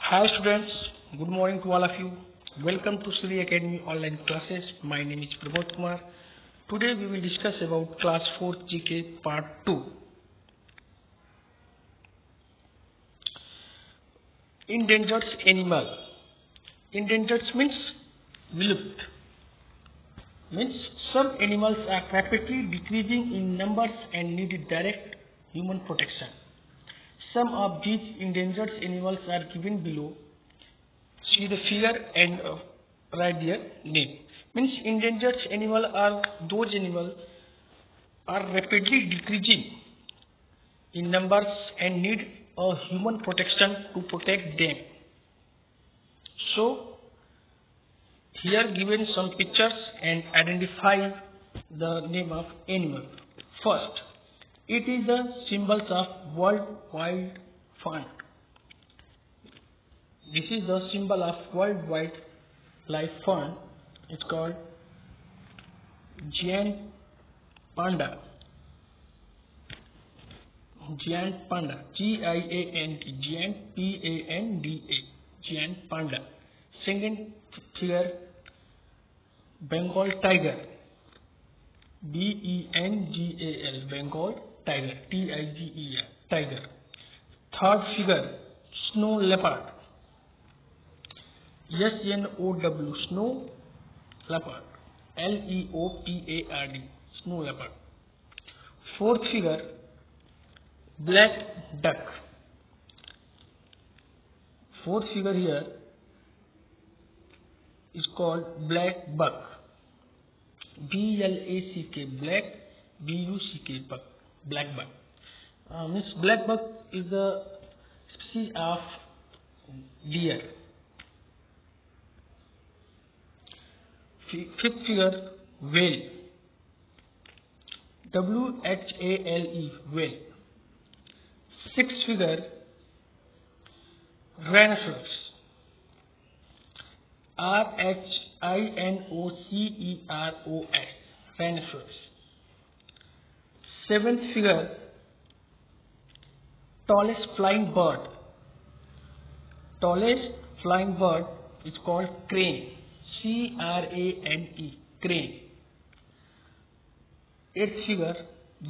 Hi students, good morning to all of you. Welcome to Sri Academy online classes. My name is Prabodh Kumar. Today we will discuss about class 4 GK part 2. Endangered animal. Endangered means vilupt. Means some animals are rapidly decreasing in numbers and need direct human protection. Some of these endangered animals are given below. See the figure and write their name. Means endangered animal are those animals are rapidly decreasing in numbers and need a human protection to protect them. So here given some pictures and identify the name of animal. First, it is the symbols of World Wide Fund. This is the symbol of World Wildlife Fund. It's called giant panda. Giant panda. G-I-A-N-T. Giant P-A-N-D-A. Giant panda. Second figure, Bengal tiger. B-E-N-G-A-L. Bengal tiger. T-I-G-E-R. Tiger. Third figure, snow leopard. S-N-O-W. Snow leopard. L-E-O-P-A-R-D. Snow leopard. Fourth figure, black duck. Fourth figure here is called black buck. B-L-A-C-K. Black B-U-C-K. Buck. Black buck. Means black buck is the species of deer. Fifth figure, whale. W-H-A-L-E. Whale. Sixth figure, rhinoceros. R-H-I-N-O-C-E-R-O-S. Rhinoceros. Seventh figure, tallest flying bird. Tallest flying bird is called crane. C-R-A-N-E. Crane. Eighth figure,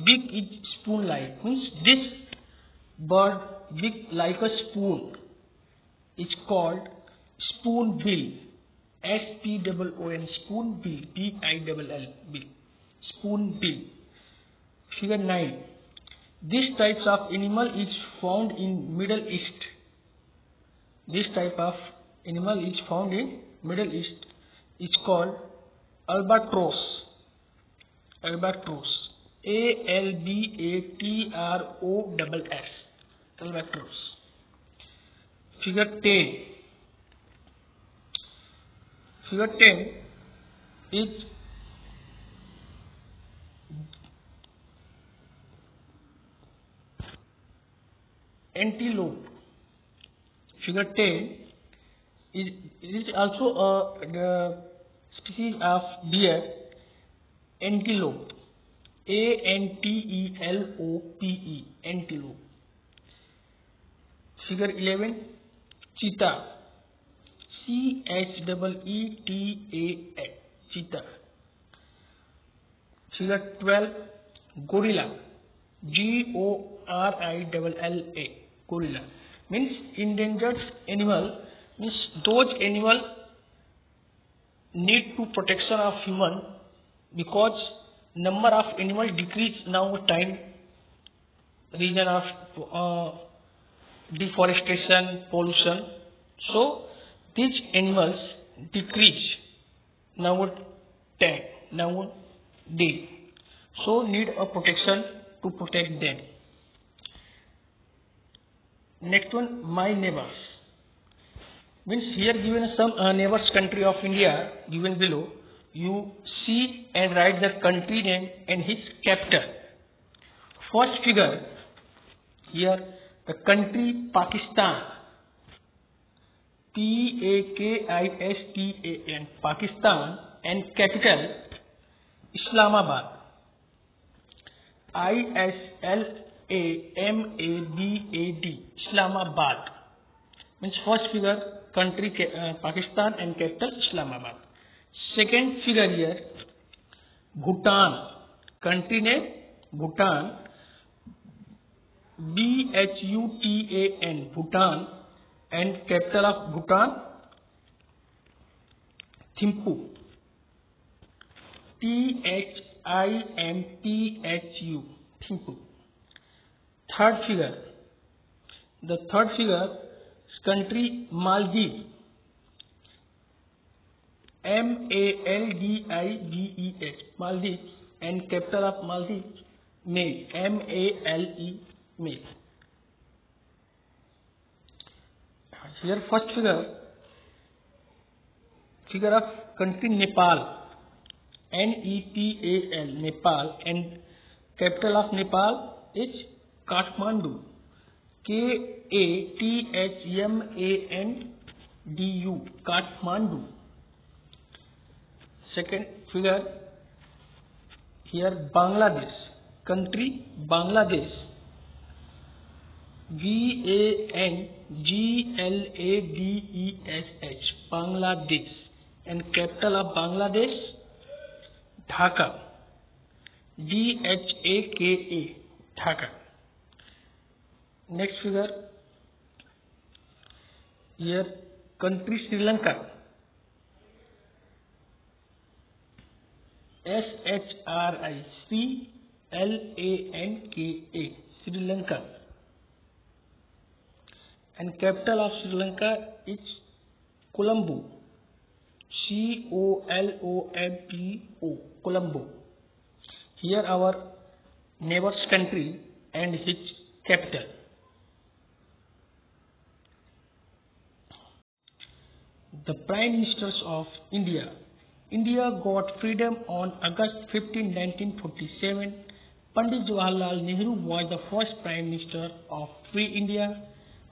big is spoon-like. Means this bird big like a spoon. It's called spoonbill. S-P-O-O-N. Spoonbill. B-I-L-L. Bill. Spoonbill. Figure 9. This type of animal is found in Middle East. This type of animal is found in Middle East. It's called albatross. Albatross. A-L-B-A-T-R-O-S-S. Albatross. Figure 10. Figure 10 is antelope. Figure 10 is also the species of deer, antelope. A-N-T-E-L-O-P-E. Antelope. Figure 11, cheetah. C-H-E-E-T-A. Cheetah. Figure 12, gorilla. G-O-R-I-L-L-A. Gorilla. Means endangered animal. Means those animal need to protection of human because number of animal decrease now time, reason of deforestation, pollution. So these animals decrease nowadays. So need a protection to protect them. Next one, my neighbors. Means here given some neighbors country of India given below. You see and write the country name and his capital. First figure here, the country Pakistan. P-A-K-I-S-T-A-N. Pakistan. And capital Islamabad. I-S-L-A-M-A-B-A-D. Islamabad. means first figure country Pakistan and capital Islamabad. Second figure here Bhutan, country name Bhutan, Bhutan, Bhutan, and capital of Bhutan Thimphu, Thimphu, Thimphu. Third figure, the third figure country Maldives, Maldives, Maldives, and capital of Maldives Male, Male, Male. Here first figure of country Nepal, Nepal, Nepal, and capital of Nepal is Kathmandu, Kathmandu, Kathmandu. Second figure here Bangladesh, country Bangladesh, Bangladesh, Bangladesh, and capital of Bangladesh Dhaka, Dhaka, Dhaka. Next figure here country Sri Lanka, Sri Lanka, Sri Lanka, and capital of Sri Lanka is Colombo, Colombo, Colombo. Here our neighbor's country and its capital. The Prime Ministers of India. India got freedom on August 15, 1947. Pandit Jawaharlal Nehru was the first Prime Minister of Free India.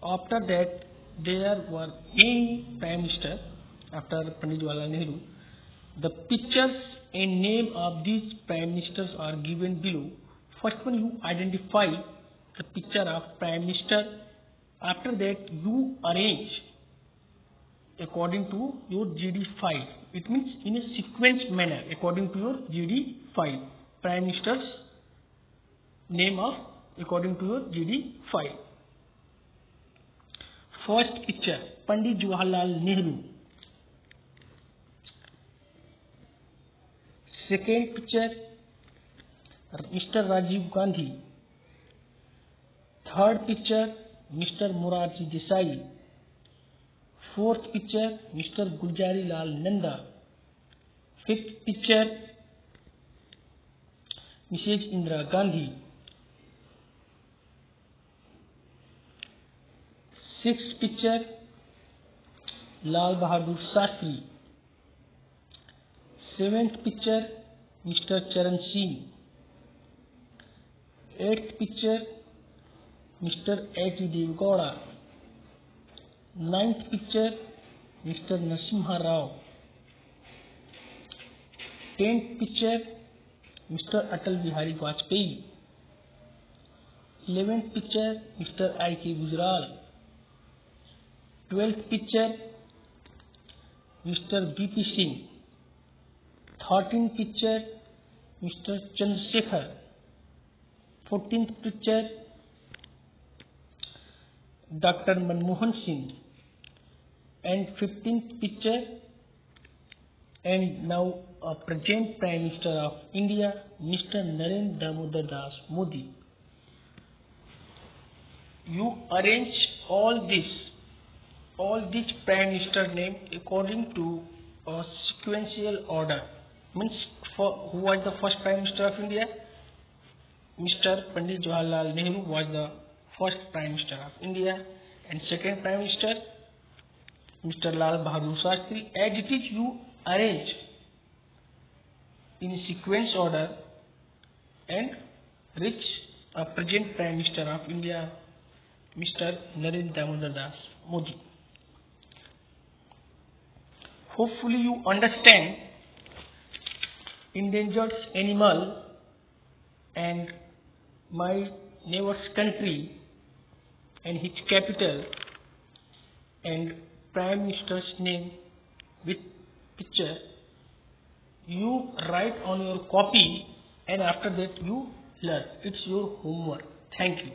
After that, there were many Prime Ministers after Pandit Jawaharlal Nehru. The pictures and name of these Prime Ministers are given below. First one, you identify the picture of Prime Minister. After that, you arrange according to your GD file. It means in a sequence manner according to your GD file. Prime Minister's name of according to your GD file. First picture Pandit Jawaharlal Nehru. Second picture Mr. Rajiv Gandhi. Third picture Mr. Morarji Desai. Fourth picture Mr. Gulzari Lal Nanda. Fifth picture Mrs. Indira Gandhi. Sixth picture Lal Bahadur Shastri. Seventh picture Mr. Charan Singh. Eighth picture Mr. H.D. Deve Gowda. Ninth picture Mr. Narasimha Rao. 10th picture Mr. Atal Bihari Vajpayee. 11th picture Mr. I.K. Gujral. 12th picture Mr. B.P. Singh. 13th picture Mr. Chandrasekhar. 14th picture Dr. Manmohan Singh. And 15th picture and now present Prime Minister of India Mr. Narendra Damodar Das Modi. You arrange all these Prime Minister name according to a sequential order. Means who was the first Prime Minister of India? Mr. Pandit Jawaharlal Nehru was the first Prime Minister of India, and second Prime Minister Mr. Lal Bahadur Shastri. As it is, you arrange in sequence order and reach a present Prime Minister of India Mr. Narendra Damodar Das Modi. Hopefully you understand endangered animal and my neighbor's country and its capital and Prime Minister's name with picture. You write on your copy and after that you learn. It's your homework. Thank you.